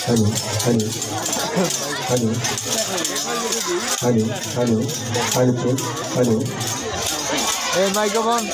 Honey, honey, honey, honey, honey, honey, food, honey. Hey, microphone.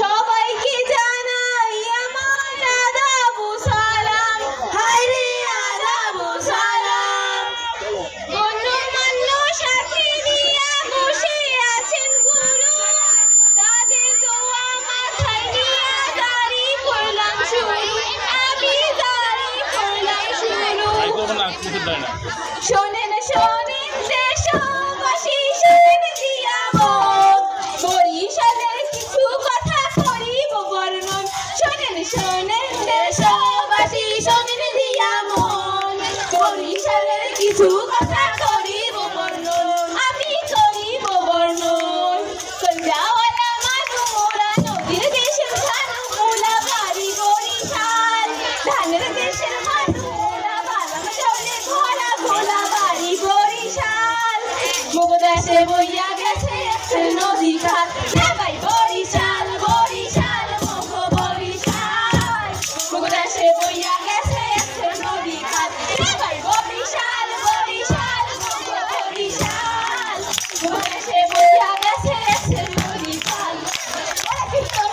সবাইকে জানাই আমার আদাব ও সালাম, হায় রে আদাব ও সালাম। গণ্যমান্য সাথী নিয়া বসে আছেন গুরু, তাদের দোয়া মাথায় নিয়ে দাঁড়ি করলাম শুরু, আমি দাঁড়ি করলাম শুরু। শোনেন শোনেন দেশবাসী, শোনেন জিয়ামত, বরিশালের কিছু কথা করিব বর্ণন। শোনেন শোনেন দেশবাসী, শোনেন জিয়ামত, বরিশালের কিছু কথা করিব বর্ণন, আমি করিব বর্ণন। কঞ্জাওয়ালা মানু মোরা, নদীর দেশের মানু মোরা, বাড়ি বরিশাল। ধানের দেশের মানু মোরা, বাদাম চাউলে ভরা ভোলা, বাড়ি বরিশাল। মুগদাসে বইয়া গেছে একটা নদী খাল, ভাই বরিশাল বরিশাল মগ বরিশাল। মুগদাসে বইয়া গেছে একটা নদী খাল, ভাই বরিশাল বরিশাল মগ বরিশাল। মুগদাসে বইয়া গেছে একটা নদী খাল,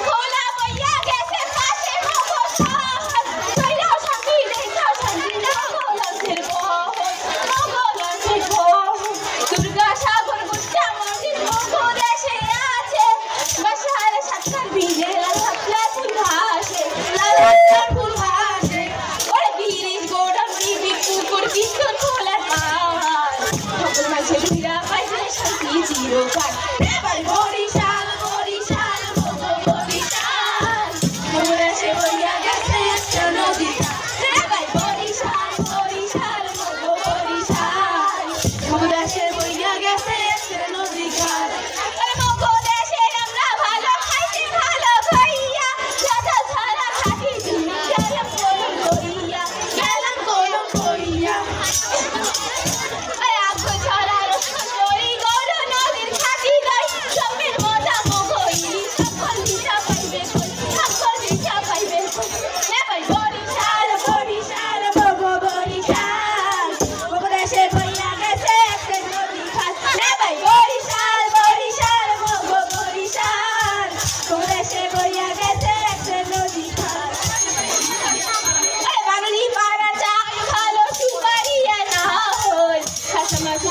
ভোলা বইয়া গেছে পাশে মগ শহর। কইরাও শান্তি দেখাও শান্তি না গোলাপের বহর, গোলাপের বহর। দুর্গা সাগর গুচ্ছা মন্দির মুগদাসে আছে, বাসার সাতকার বীজে লাল হাতলা ফুল ভাসে, লাল হাতলা ফুল ভাসে। ওরে বিরিশ গোডাম টিভি পুকুর পিস্তল খোলার পাহাড়, সকল মানুষের ফিরা পাইছে শান্তি চিরকাল। এবার বরিশাল বরিশাল মগ বরিশাল। মুগদাসে বইয়া গেছে একটা নদী খাল, এবার বরিশাল বরিশাল মগ বরিশাল। মুগদাসে বইয়া গেছে একটা নদী খাল। আরে মুগদাসে আমরা ভালো খাইতে ভালো খাইয়া, গাদা ছাড়া খাটি দিনা গেলাম কলম করিয়া, গেলাম কলম করিয়া। আরে আগ্রহ ছড়া রসুন করি গৌর নদীর খাটি দই, জমির মজা মগ ইলিশ, সকল দিশা পাইবে কই, সকল দিশা পাইবে কই। এবার বরিশাল বরিশাল মগ বরিশাল। মুগদাসে বইয়া গেছে একটা নদী খাল, এবার বরিশাল বরিশাল মগ বরিশাল। মুগদাসে বইয়া গেছে একটা নদী খাল। বাঙালি পাড়া চাই ভালো সুপারিয়া না হই, খাসা মাছ